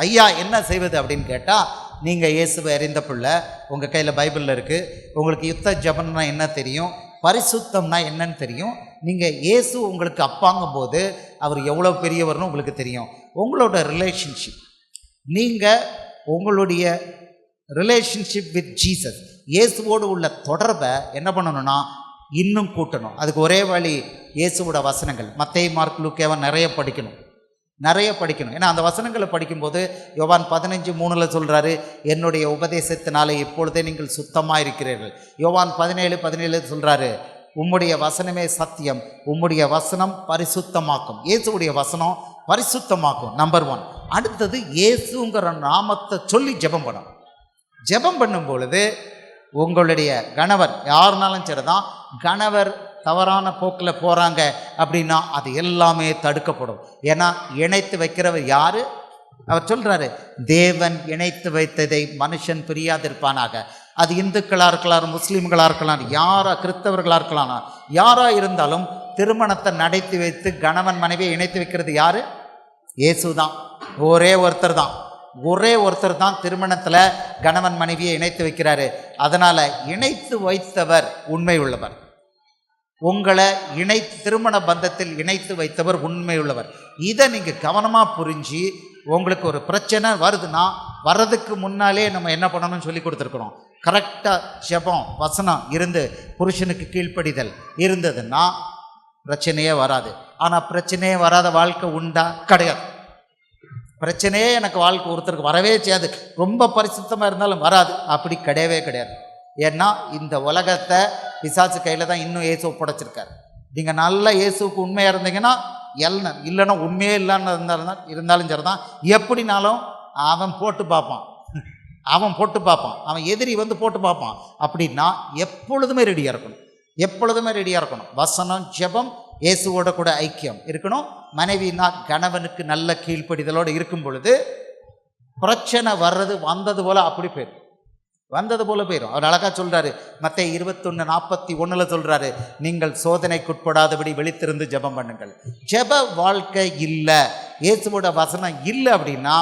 ஐயா, என்ன செய்வது அப்படின்னு கேட்டால், நீங்கள் இயேசுவை அறிந்த பிள்ளை, உங்கள் கையில் பைபிளில் இருக்குது, உங்களுக்கு யுத்த ஜபம்னா என்ன தெரியும், பரிசுத்தம்னா என்னன்னு தெரியும். நீங்கள் இயேசு உங்களுக்கு அப்பாங்கும் போது அவர் எவ்வளோ பெரியவர்னு உங்களுக்கு தெரியும். உங்களோட ரிலேஷன்ஷிப், நீங்கள் உங்களுடைய ரிலேஷன்ஷிப் வித் ஜீசஸ், இயேசுவோடு உள்ள தொடர்பை என்ன பண்ணணும்னா இன்னும் கூட்டணும். அதுக்கு ஒரே வழி இயேசுவோட வசனங்கள், மத்தேயு, மார்க், லூக்கா நிறைய படிக்கணும். ஏன்னா அந்த வசனங்களை படிக்கும்போது யோவான் 15:3 சொல்கிறாரு, என்னுடைய உபதேசத்தினாலே இப்பொழுதே நீங்கள் சுத்தமாக இருக்கிறீர்கள். யோவான் 17:17 சொல்கிறாரு, உம்முடைய வசனமே சத்தியம், உம்முடைய வசனம் பரிசுத்தமாக்கும். இயேசுடைய வசனம் பரிசுத்தமாக்கும், நம்பர் 1. அடுத்தது, இயேசுங்கிற நாமத்தை சொல்லி ஜெபம் பண்ணணும். ஜெபம் பண்ணும் பொழுது உங்களுடைய கணவர் யாருனாலும் சரிதான், கணவர் தவறான போக்கில் போகிறாங்க அப்படின்னா அது எல்லாமே தடுக்கப்படும். ஏன்னா இணைத்து வைக்கிறவர் யார்? அவர் சொல்கிறாரு, தேவன் இணைத்து வைத்ததை மனுஷன் பிரியாதிருப்பானாக. அது இந்துக்களாக இருக்கலாம், முஸ்லீம்களாக இருக்கலாம், கிறிஸ்தவர்களாக இருக்கலாம், யாராக இருந்தாலும் திருமணத்தை நடத்தி வைத்து கணவன் மனைவியை இணைத்து வைக்கிறது யார்? இயேசு தான். ஒரே ஒருத்தர் தான் திருமணத்தில் கணவன் மனைவியை இணைத்து வைக்கிறாரு. அதனால் இணைத்து வைத்தவர் உண்மை உள்ளவர். உங்களை திருமண பந்தத்தில் இணைத்து வைத்தவர் உண்மை உள்ளவர். இதை நீங்கள் கவனமாக புரிஞ்சு, உங்களுக்கு ஒரு பிரச்சனை வருதுன்னா வர்றதுக்கு முன்னாலே நம்ம என்ன பண்ணணும்னு சொல்லி கொடுத்துருக்குறோம். கரெக்டாக ஜெபம் வசனம் இருந்து புருஷனுக்கு கீழ்ப்படிதல் இருந்ததுன்னா பிரச்சனையே வராது. ஆனால் பிரச்சனையே வராத வாழ்க்கை உண்டா? கிடையாது. பிரச்சனையே எனக்கு வாழ்க்கை ஒருத்தருக்கு வரவே செய்யாது, ரொம்ப பரிசுத்தமாக இருந்தாலும் வராது, அப்படி கிடையாது. ஏன்னா இந்த உலகத்தை பிசாசு கையில் தான் இன்னும் இயேசு ஒப்படைச்சிருக்காரு. நீங்கள் நல்லா இயேசுக்கு உண்மையாக இருந்தீங்கன்னா இல்லைன்னா உண்மையே இல்லைன்னு இருந்தாலும் சரி தான், எப்படினாலும் அவன் போட்டு பார்ப்பான், அவன் எதிரி வந்து போட்டு பார்ப்பான். அப்படின்னா எப்பொழுதுமே ரெடியாக இருக்கணும். வசனம், ஜெபம், இயேசுவோட கூட ஐக்கியம் இருக்கணும். மனைவினா கணவனுக்கு நல்ல கீழ்ப்படிதலோடு இருக்கும் பொழுது பிரச்சனை வந்தது போல போயிடும். அவர் அழகாக சொல்கிறாரு, மத்தேயு 21:41 சொல்கிறாரு, நீங்கள் சோதனைக்குட்படாதபடி விழித்திருந்து ஜெபம் பண்ணுங்கள். ஜெப வாழ்க்கை இல்லை, இயேசுவோட வசனம் இல்லை அப்படின்னா,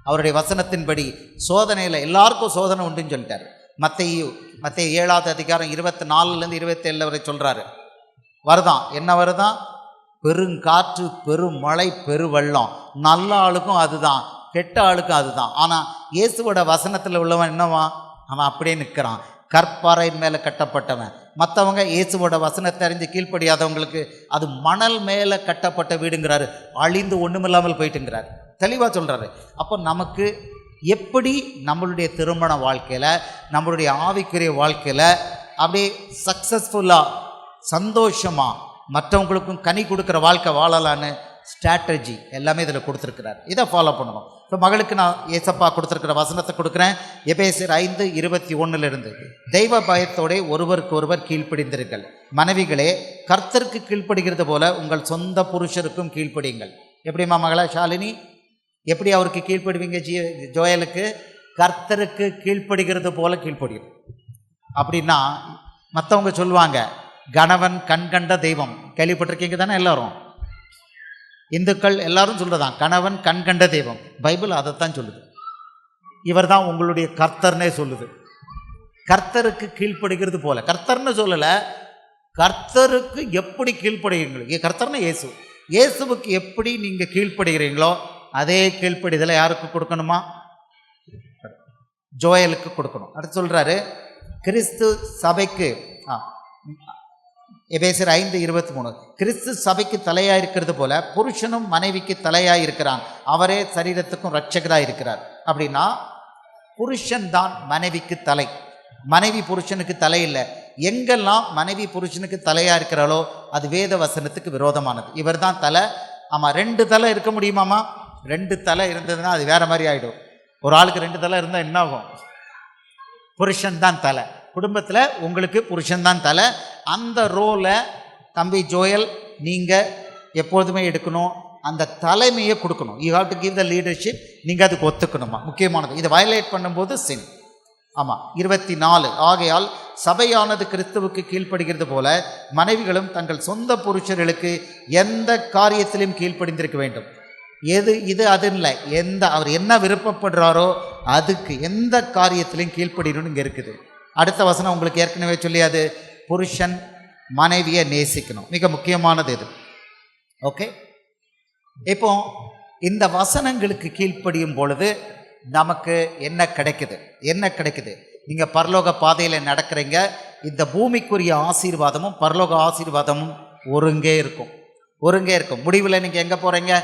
அவருடைய வசனத்தின்படி சோதனையில் எல்லாருக்கும் சோதனை உண்டுன்னு சொல்லிட்டார். மத்தேயு 7:24-27 வரை சொல்கிறாரு, என்ன வருதான்? பெருங்காற்று, பெருமழை, பெருவெள்ளம். நல்ல ஆளுக்கும் அதுதான், கெட்ட ஆளுக்கும் அதுதான். ஆனால் இயேசுவோட வசனத்தில் உள்ளவன் என்னவா? அவன் அப்படியே நிற்கிறான். கற்பாறையின் மேலே கட்டப்பட்டவன். மற்றவங்க இயேசுவோட வசனத்தை அறிஞ்சு கீழ்ப்படியாதவங்களுக்கு அது மணல் மேலே கட்டப்பட்ட வீடுங்கிறாரு, அழிந்து ஒன்றுமில்லாமல் போயிட்டுங்கிறாரு, தெளிவாக சொல்கிறாரு. அப்போ நமக்கு எப்படி நம்மளுடைய திருமண வாழ்க்கையில், நம்மளுடைய ஆவிக்குரிய வாழ்க்கையில் அப்படியே சக்ஸஸ்ஃபுல்லாக சந்தோஷமாக மற்றவங்களுக்கும் கனி கொடுக்குற வாழ்க்கை வாழலான்னு ஸ்ட்ராட்டஜி எல்லாமே இதில் கொடுத்துருக்கிறார். இதை ஃபாலோ பண்ணணும். இப்போ மகளுக்கு நான் ஏசப்பா கொடுத்துருக்கிற வசனத்தை கொடுக்குறேன். எபேசியர் 5:21 தெய்வ பயத்தோட ஒருவருக்கு ஒருவர் கீழ்ப்படிந்திருங்கள். மனைவிகளே, கர்த்தருக்கு கீழ்ப்படுகிறது போல உங்கள் சொந்த புருஷருக்கும் கீழ்ப்படியுங்கள். எப்படிம்மா மகளா ஷாலினி, எப்படி அவருக்கு கீழ்ப்படுவீங்க? ஜோயலுக்கு கர்த்தருக்கு கீழ்ப்படுகிறது போல கீழ்ப்படியும். அப்படின்னா மற்றவங்க சொல்லுவாங்க கணவன் கண்கண்ட தெய்வம், கேள்விப்பட்டிருக்கீங்க தானே எல்லாரும்? இந்துக்கள் எல்லாரும் சொல்றதான் கணவன் கண்கண்ட தெய்வம். பைபிள் அதைத்தான் சொல்லுது. இவர் தான் உங்களுடைய கர்த்தர்னே சொல்லுது. கர்த்தருக்கு கீழ்ப்படுகிறது போல, கர்த்தர்னு சொல்லலை, கர்த்தருக்கு எப்படி கீழ்ப்படுகிறீங்களோ, கர்த்தர்னு இயேசு, இயேசுவுக்கு எப்படி நீங்கள் கீழ்ப்படுகிறீங்களோ அதே கீழ்ப்படிதலை யாருக்கு கொடுக்கணுமா? ஜோயலுக்கு கொடுக்கணும். அடுத்து சொல்கிறாரு, கிறிஸ்து சபைக்கு எபேசியர் 5:23 கிறிஸ்து சபைக்கு தலையாக இருக்கிறது போல புருஷனும் மனைவிக்கு தலையாக இருக்கிறான், அவரே சரீரத்துக்கும் இரட்சகராக இருக்கிறார். அப்படின்னா புருஷன் தான் மனைவிக்கு தலை, மனைவி புருஷனுக்கு தலை இல்லை. எங்கெல்லாம் மனைவி புருஷனுக்கு தலையாக இருக்கிறாளோ அது வேத வசனத்துக்கு விரோதமானது. இவர் தான் தலை. ஆமாம், 2 தலை இருக்க முடியுமாமா? 2 தலை இருந்ததுன்னா அது வேற மாதிரி ஆகிடும். ஒரு ஆளுக்கு 2 தலை இருந்தால் என்ன ஆகும்? புருஷன் தான் தலை. குடும்பத்தில் உங்களுக்கு புருஷன்தான் தலை. அந்த ரோலை தம்பி ஜோயல் நீங்கள் எப்பொழுதுமே எடுக்கணும், அந்த தலைமையை கொடுக்கணும். You have to give the leadership. நீங்கள் அதுக்கு ஒத்துக்கணுமா, முக்கியமானது. இதை வயலேட் பண்ணும்போது சின். ஆமாம், 24 ஆகையால் சபையானது கிறிஸ்துவுக்கு கீழ்ப்படுகிறது போல மனைவிகளும் தங்கள் சொந்த புருஷர்களுக்கு எந்த காரியத்திலும் கீழ்ப்படிந்திருக்க வேண்டும். இது அது இல்லை, அவர் என்ன விருப்பப்படுறாரோ அதுக்கு எந்த காரியத்திலையும் கீழ்ப்படினு இங்கே இருக்குது. அடுத்த வசனம் உங்களுக்கு ஏற்கனவே சொல்லியாது, புருஷன் மனைவியை நேசிக்கணும், மிக முக்கியமானது இது. ஓகே, இப்போ இந்த வசனங்களுக்கு கீழ்ப்படியும் பொழுது நமக்கு என்ன கிடைக்குது? நீங்கள் பரலோக பாதையில் நடக்கிறீங்க. இந்த பூமிக்குரிய ஆசீர்வாதமும் பரலோக ஆசீர்வாதமும் ஒருங்கே இருக்கும். முடிவில் நீங்கள் எங்கே போகிறீங்க?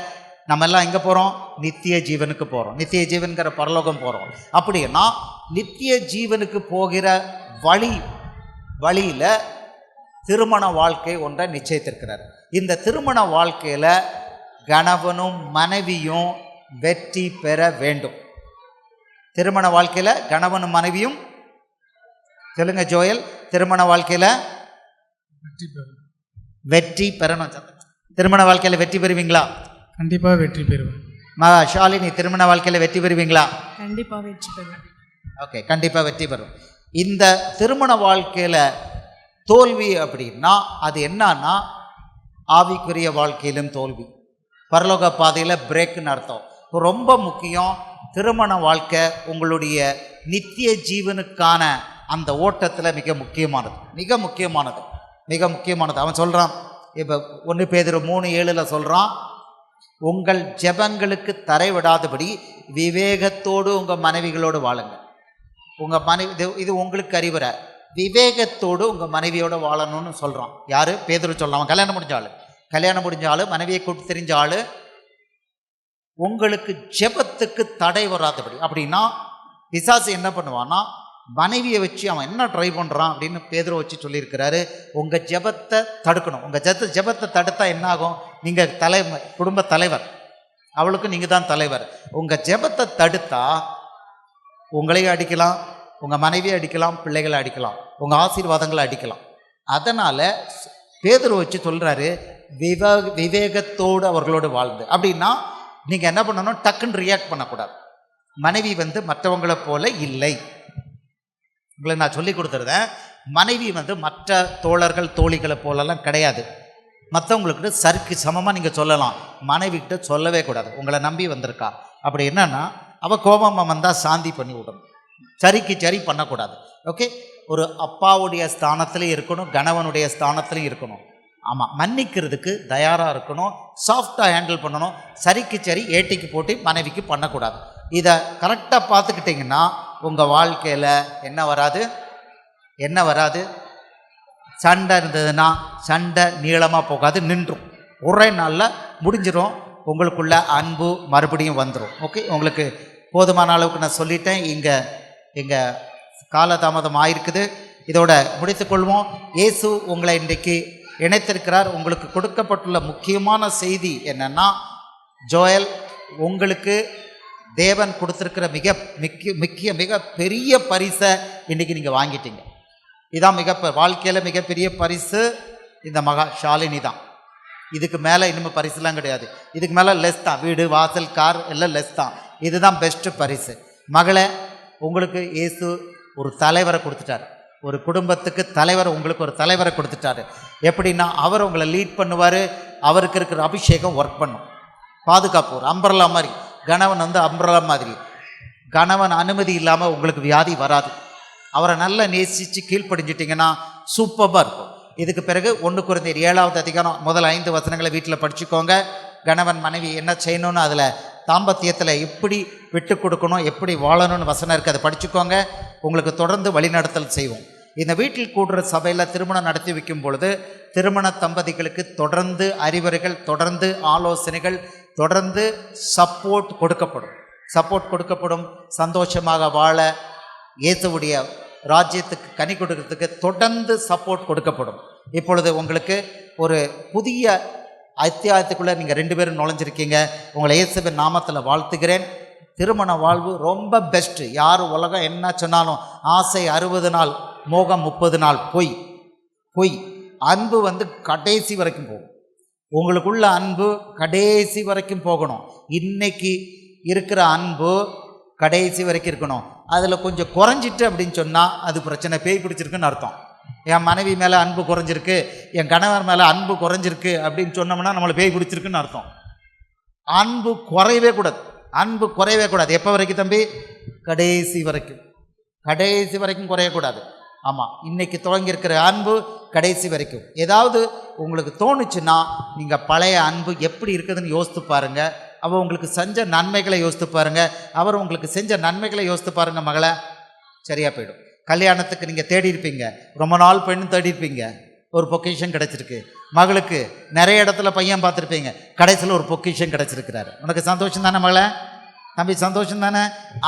நம்ம எல்லாம் எங்கே போகிறோம்? நித்திய ஜீவனுக்கு போகிறோம். நித்திய ஜீவன்கிற பரலோகம் போகிறோம். அப்படின்னா நித்திய ஜீவனுக்கு போகிற வழியில் திருமண வாழ்க்கை ஒன்றை நிச்சயித்திருக்கிறார். இந்த திருமண வாழ்க்கையில் கணவனும் மனைவியும் வெற்றி பெற வேண்டும். திருமண வாழ்க்கையில் கணவனும் மனைவியும், சொல்லுங்க ஜோயல், திருமண வாழ்க்கையில் வெற்றி பெறணும். திருமண வாழ்க்கையில் வெற்றி பெறுவீங்களா? கண்டிப்பாக வெற்றி பெறுவேன். ஷாலினி, திருமண வாழ்க்கையில் வெற்றி பெறுவீங்களா? கண்டிப்பாக வெற்றி பெறுவேன். ஓகே, கண்டிப்பாக வெற்றி பெறும். இந்த திருமண வாழ்க்கையில் தோல்வி அப்படின்னா அது என்னன்னா ஆவிக்குரிய வாழ்க்கையிலும் தோல்வி, பரலோக பாதையில் பிரேக்குன்னு அர்த்தம். ரொம்ப முக்கியம். திருமண வாழ்க்கை உங்களுடைய நித்திய ஜீவனுக்கான அந்த ஓட்டத்தில் மிக முக்கியமானது. அவன் சொல்கிறான், இப்போ 1 பேதுரு 3:7 சொல்கிறான், உங்கள் ஜெபங்களுக்கு தரை விடாதபடி விவேகத்தோடு உங்கள் மனைவிகளோடு வாழுங்க. உங்கள் மனைவி, இது உங்களுக்கு அறிவுரை, விவேகத்தோடு உங்கள் மனைவியோடு வாழணும்னு சொல்கிறான். யார்? பேதுரு சொல்லலாம். கல்யாணம் முடிஞ்ச ஆள், மனைவியை கூட்டு தெரிஞ்ச ஆள், உங்களுக்கு ஜெபத்துக்கு தடை வராதபடி. அப்படின்னா பிசாசு என்ன பண்ணுவான்னா மனைவியை வச்சு அவன் என்ன ட்ரை பண்ணுறான் அப்படின்னு பேதுரு வச்சு சொல்லியிருக்கிறாரு. உங்கள் ஜெபத்தை தடுக்கணும். உங்கள் ஜெபத்தை தடுத்தா என்ன ஆகும்? நீங்கள் குடும்ப தலைவர், அவளுக்கு நீங்கள் தான் தலைவர். உங்கள் ஜெபத்தை தடுத்தா உங்களையும் அடிக்கலாம், உங்கள் மனைவியை அடிக்கலாம், பிள்ளைகளை அடிக்கலாம், உங்கள் ஆசீர்வாதங்களை அடிக்கலாம். அதனால் பேதுரு வச்சு சொல்கிறாரு, விவேகத்தோடு அவர்களோடு வாழ்ந்து. அப்படின்னா நீங்கள் என்ன பண்ணணும்? டக்குன்னு ரியாக்ட் பண்ணக்கூடாது. மனைவி மற்றவங்களை போல இல்லை. உங்களை நான் சொல்லி கொடுத்துருந்தேன், மனைவி மற்ற தோழர்கள் தோழிகளை போலலாம் கிடையாது. மற்றவங்களுக்கு சரிக்கு சமமாக நீங்கள் சொல்லலாம், மனைவிக்கிட்ட சொல்லவே கூடாது. உங்களை நம்பி வந்திருக்கா, அப்படி என்னன்னா அவள் கோபமாக வந்தால் சாந்தி பண்ணி விடணும், சரிக்கு சரி பண்ணக்கூடாது. ஓகே, ஒரு அப்பாவுடைய ஸ்தானத்துலையும் இருக்கணும், கணவனுடைய ஸ்தானத்துலையும் இருக்கணும். ஆமாம், மன்னிக்கிறதுக்கு தயாராக இருக்கணும், சாஃப்டாக ஹேண்டில் பண்ணணும். சரிக்கு சரி ஏட்டிக்கு போட்டு மனைவிக்கு பண்ணக்கூடாது. இதை கரெக்டாக பார்த்துக்கிட்டிங்கன்னா உங்கள் வாழ்க்கையில் என்ன வராது? என்ன வராது? சண்டை இருந்ததுன்னா சண்டை நீளமாக போகாது, நின்றும். ஒரே நாளில் முடிஞ்சிடும். உங்களுக்குள்ள அன்பு மறுபடியும் வந்துடும். ஓகே, உங்களுக்கு போதுமான அளவுக்கு நான் சொல்லிட்டேன். இங்கே காலதாமதம் ஆயிருக்குது. இதோட முடித்துக்கொள்வோம். இயேசு உங்களை இன்றைக்கு இணைத்திருக்கிறார். உங்களுக்கு கொடுக்கப்பட்டுள்ள முக்கியமான செய்தி என்னன்னா, ஜோயல், உங்களுக்கு தேவன் கொடுத்துருக்கிற மிக பெரிய பரிசை இன்றைக்கி நீங்கள் வாங்கிட்டீங்க. இதான் வாழ்க்கையில் மிகப்பெரிய பரிசு இந்த மகா ஷாலினி தான். இதுக்கு மேலே இனிமேல் பரிசுலாம் கிடையாது. இதுக்கு மேலே லெஸ் தான். வீடு, வாசல், கார் எல்லாம் லெஸ் தான். இதுதான் பெஸ்ட்டு பரிசு. மகளே, உங்களுக்கு இயேசு ஒரு தலைவரை கொடுத்துட்டார். ஒரு குடும்பத்துக்கு தலைவர், உங்களுக்கு ஒரு தலைவரை கொடுத்துட்டாரு. எப்படின்னா, அவர் உங்களை லீட் பண்ணுவார். அவருக்கு இருக்கிற அபிஷேகம் ஒர்க் பண்ணும். பாதுகாப்பு ஒரு அம்பரலா மாதிரி. கணவன் அம்பரலா மாதிரி. கணவன் அனுமதி இல்லாமல் உங்களுக்கு வியாதி வராது. அவரை நல்லா நேசித்து கீழ்ப்படிஞ்சிட்டிங்கன்னா சூப்பராக இருக்கும். இதுக்கு பிறகு 1 கொரிந்தியர் 7வது அதிகாரம் முதல் 5 வசனங்களை வீட்டில் படிச்சுக்கோங்க. கணவன் மனைவி என்ன செய்யணும்னு, அதில் தாம்பத்தியத்தில் எப்படி விட்டு கொடுக்கணும், எப்படி வாழணும்னு வசனம் இருக்குது. அதை படிச்சுக்கோங்க. உங்களுக்கு தொடர்ந்து வழிநடத்தல் செய்வோம். இந்த வீட்டில் கூடுற சபையில் திருமணம் நடத்தி வைக்கும் பொழுது திருமண தம்பதிகளுக்கு தொடர்ந்து அறிவுரைகள், தொடர்ந்து ஆலோசனைகள், தொடர்ந்து சப்போர்ட் கொடுக்கப்படும். சந்தோஷமாக வாழ, இயேசுவுடைய ராஜ்யத்துக்கு கனி கொடுக்கறதுக்கு தொடர்ந்து சப்போர்ட் கொடுக்கப்படும். இப்பொழுது உங்களுக்கு ஒரு புதிய அத்தியாயத்துக்குள்ளே நீங்கள் 2 பேரும் நுழைஞ்சிருக்கீங்க. உங்களை இயேசுவின் நாமத்தில் வாழ்த்துகிறேன். திருமண வாழ்வு ரொம்ப பெஸ்ட்டு. யார் உலகம் என்ன சொன்னாலும் ஆசை 60 நாள், மோகம் 30 நாள். பொய். அன்பு கடைசி வரைக்கும் போகும். உங்களுக்குள்ள அன்பு கடைசி வரைக்கும் போகணும். இன்னைக்கு இருக்கிற அன்பு கடைசி வரைக்கும் இருக்கணும். அதில் கொஞ்சம் குறைஞ்சிட்டு அப்படின்னு சொன்னால் அது பிரச்சனை, பேய் பிடிச்சிருக்குன்னு அர்த்தம். என் மனைவி மேலே அன்பு குறைஞ்சிருக்கு, என் கணவர் மேலே அன்பு குறைஞ்சிருக்கு அப்படின்னு சொன்னோம்னா நம்மளை பேய் பிடிச்சிருக்குன்னு அர்த்தம். அன்பு குறையவே கூடாது. எப்போ வரைக்கும் தம்பி? கடைசி வரைக்கும் குறையக்கூடாது. ஆமாம், இன்றைக்கி துவங்கியிருக்கிற அன்பு கடைசி வரைக்கும். ஏதாவது உங்களுக்கு தோணுச்சுன்னா நீங்கள் பழைய அன்பு எப்படி இருக்குதுன்னு யோசித்து பாருங்கள். அவர் உங்களுக்கு செஞ்ச நன்மைகளை யோசித்து பாருங்கள். அவர் உங்களுக்கு செஞ்ச நன்மைகளை யோசித்து பாருங்கள். மகளை, சரியாக போயிடும். கல்யாணத்துக்கு நீங்கள் தேடி இருப்பீங்க, ரொம்ப நாள் பெண் தேடி இருப்பீங்க, ஒரு பொக்கிஷன் கிடச்சிருக்கு. மகளுக்கு நிறைய இடத்துல பையன் பார்த்துருப்பீங்க, கடைசியில் ஒரு பொக்கிஷன் கிடச்சிருக்கிறாரு. உனக்கு சந்தோஷம் தானே மகளை? தம்பி, சந்தோஷம் தானே?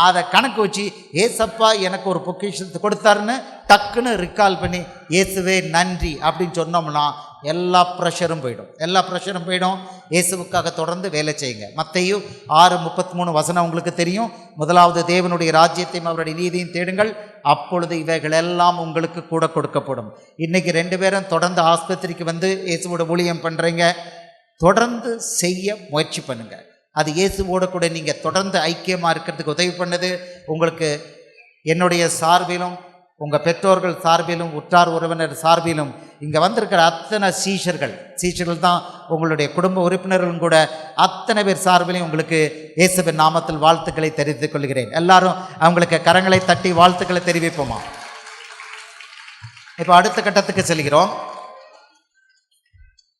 அதை கணக்கு வச்சு ஏசப்பா எனக்கு ஒரு பொக்கிஷத்தை கொடுத்தாருன்னு டக்குன்னு ரிகால் பண்ணி இயேசுவே நன்றி அப்படின்னு சொன்னோம்னா எல்லா ப்ரெஷரும் போயிடும். இயேசுவுக்காக தொடர்ந்து வேலை செய்யுங்க. மத்தேயு 6:33 வசனம் உங்களுக்கு தெரியும். முதலாவது தேவனுடைய ராஜ்யத்தையும் அவருடைய நீதியையும் தேடுங்கள், அப்பொழுது இவைகள் எல்லாம் உங்களுக்கு கூட கொடுக்கப்படும். இன்றைக்கி 2 பேரும் தொடர்ந்து ஆஸ்பத்திரிக்கு இயேசுவோட ஊழியம் பண்ணுறீங்க. தொடர்ந்து செய்ய முயற்சி பண்ணுங்கள். அது இயேசுவோட கூட நீங்கள் தொடர்ந்து ஐக்கியமாக இருக்கிறதுக்கு உதவி பண்ணுது. உங்களுக்கு என்னுடைய சார்பிலும், உங்கள் பெற்றோர்கள் சார்பிலும், உற்றார் உறவினர் சார்பிலும், இங்கே வந்திருக்கிற அத்தனை சீஷர்கள் தான் உங்களுடைய குடும்ப உறுப்பினர்களும் கூட, அத்தனை பேர் சார்பிலையும் உங்களுக்கு இயேசுவின் நாமத்தில் வாழ்த்துக்களை தெரிவித்துக் கொள்கிறேன். எல்லாரும் அவங்களுக்கு கரங்களை தட்டி வாழ்த்துக்களை தெரிவிப்போமா? இப்போ அடுத்த கட்டத்துக்கு செல்கிறோம்.